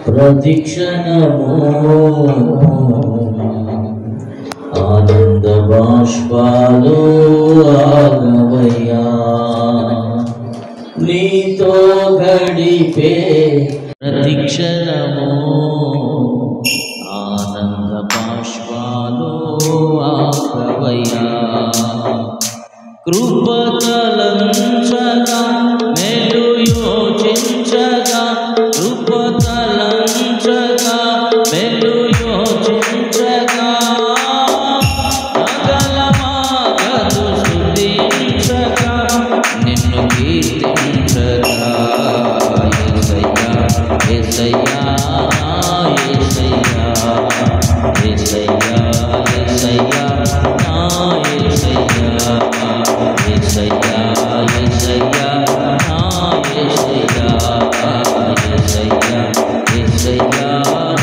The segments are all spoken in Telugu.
ప్రతిక్షణము ఆనంద బాష్పాలు ఆగవయ్యా, నీతో గడిపే ప్రతిక్షణము ఆనంద బాష్పాలు ఆగవయ్యా, కృపతలంచగా మేలు యోచించగా, కృపతలంచగా మేలు యోచించగా, అగలమాగదు స్తుతించగా, నిన్ను కీర్తించగా, యేసయ్యా యేసయ్యా యేసయ్యా యేసయ్యా యేసయ్యా నా యేసయ్యా యేసయ్యా యేసయ్యా నా యేసయ్యా యేసయ్యా యేసయ్యా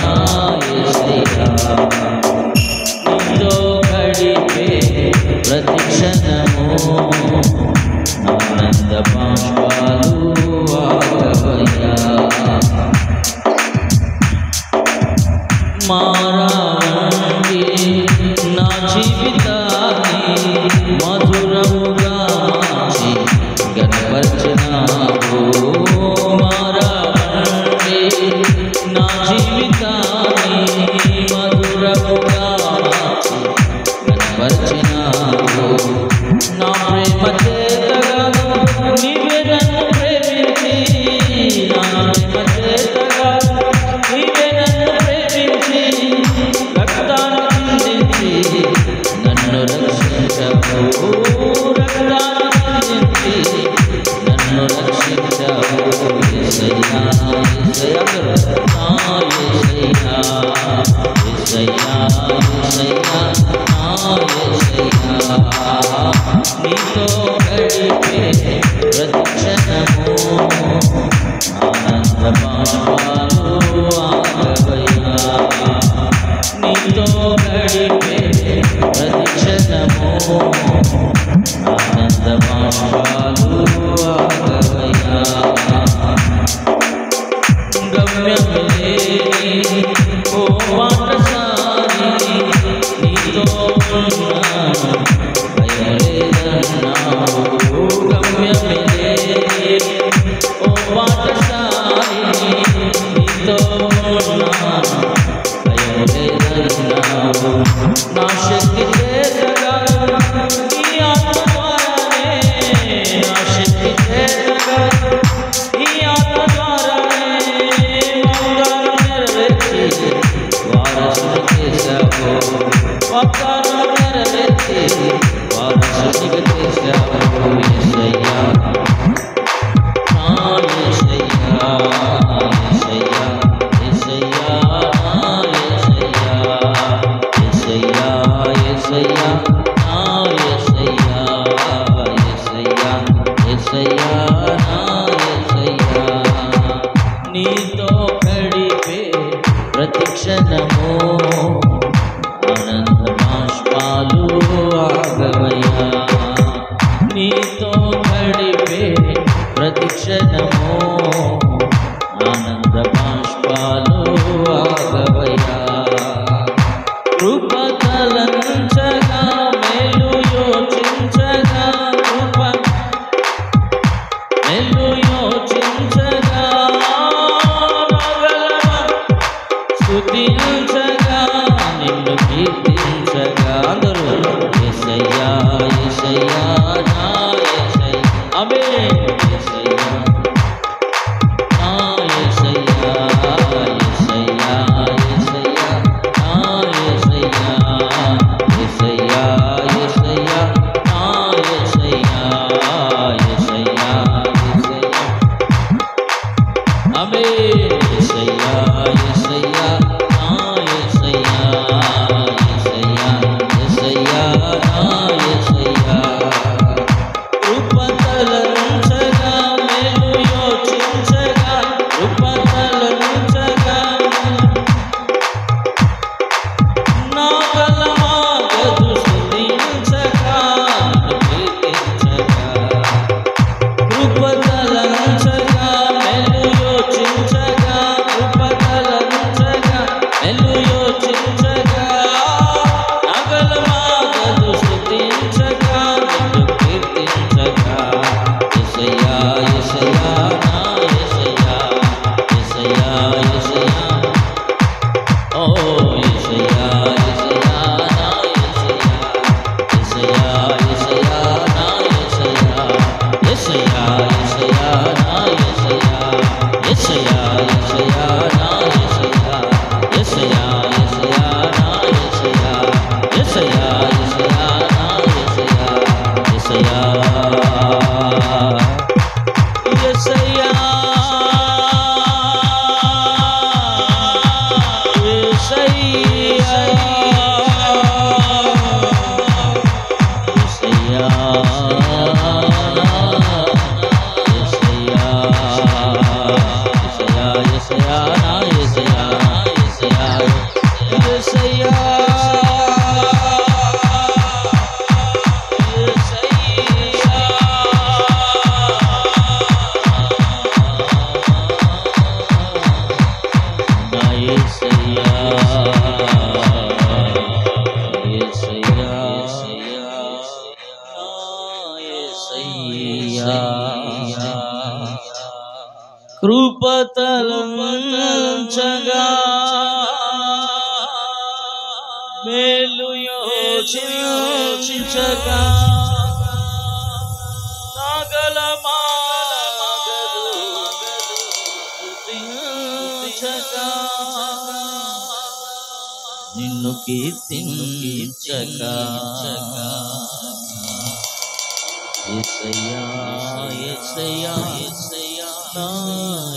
నా యేసయ్యా, నీతో గడిపే ప్రతిక్షణము ఆనంద బాష్పాలు ఆగవయ్యా, మారావండి నా జీవితాన్ని మధురముగా మార్చి గణపరచినావు, మారావండి నా జీవితాన్ని మధురముగా మార్చి గణపరచినావు, నా ప్రేమ చేతగాను నీవే నన్ను ప్రేమించి, నా ప్రేమ చేతగాను నీవే నన్ను ప్రేమించి, రక్తాన్ని చిందించి నన్ను రక్షించావు, రక్తాన్ని చిందించి నన్ను రక్షించావు, యేసయ్యా యేసయ్యా నా యేసయ్యా యేసయ్యా యేసయ్యా నా యేసయ్యా, నీతో గడిపే ప్రతిక్షణము ఆనంద బాష్పాలు ఆగవయ్యా, నీతో గడిపే ప్రతిక్షణము ఆనంద బాష్పాలు ఆగవయ్యా, గమ్యములేని ఓ పాఠశాలి నీతో ఉన్నాను భయలేదన్నావు, గమ్యములేని ఓ పాఠశాలి నీతో ఉన్నాను భయలేదన్నావు, నా శక్తి చేతగాను నీ ఆత్మ ద్వారానే, నా శక్తి చేతగాను నీ ఆత్మ ద్వారానే వాగ్దానం నెరవేర్చి వారసుని చేశావు, వాగ్దానం నెరవేర్చి వారసునిగా చేశావు, యేసయ్యా నా యేసయ్యా యేసయ్యా యేసయ్యా నా యేసయ్యా యేసయ్యా యేసయ్యా నా యేసయ్యా యేసయ్యా యేసయ్యా నా యేసయ్యా, నీతో గడిపే ప్రతిక్షణము ఆనంద బాష్పాలు ఆగవయ్యా, నీతో గడిపే ప్రతిక్షణము ఆనంద బాష్పాలు ఆగవయ్యా, కృపతలంచగా మేలు యోచించగా, మేలు యోచించగా, స్తుతించగా నిన్ను కీర్తించగా, అందరూ యేసయ్యా యేసయ్యా నా యేసయ్యా ఆమేన్, యేసయ్యా నా యేసయ్యా యేసయ్యా యేసయ్యా నా యేసయ్యా యేసయ్యా యేసయ్యా నా యేసయ్యా యేసయ్యా యేసయ్యా ఆమేన్, యేసయ్యా యేసయ్యా నా యేసయ్యా యేసయ్యా యేసయ్యా నా యేసయ్యా, కృపతలంచగా మేలు యోచించగా, కృపతలంచగా నా గలమాగదు స్తుతించగా, నిన్ను కీర్తించగా, కృపతలంచగా మేలు యోచించగా, కృపతలంచగా మేలు యోచించగా నాగలమాగదు స్తుతించగా నిన్ను కీర్తించగా యేసయ్యా యేసయ్యా యేసయ్యా నా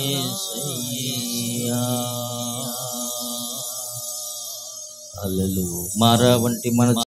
యేసయ్యా హల్లెలూయా. మారా వంటి మన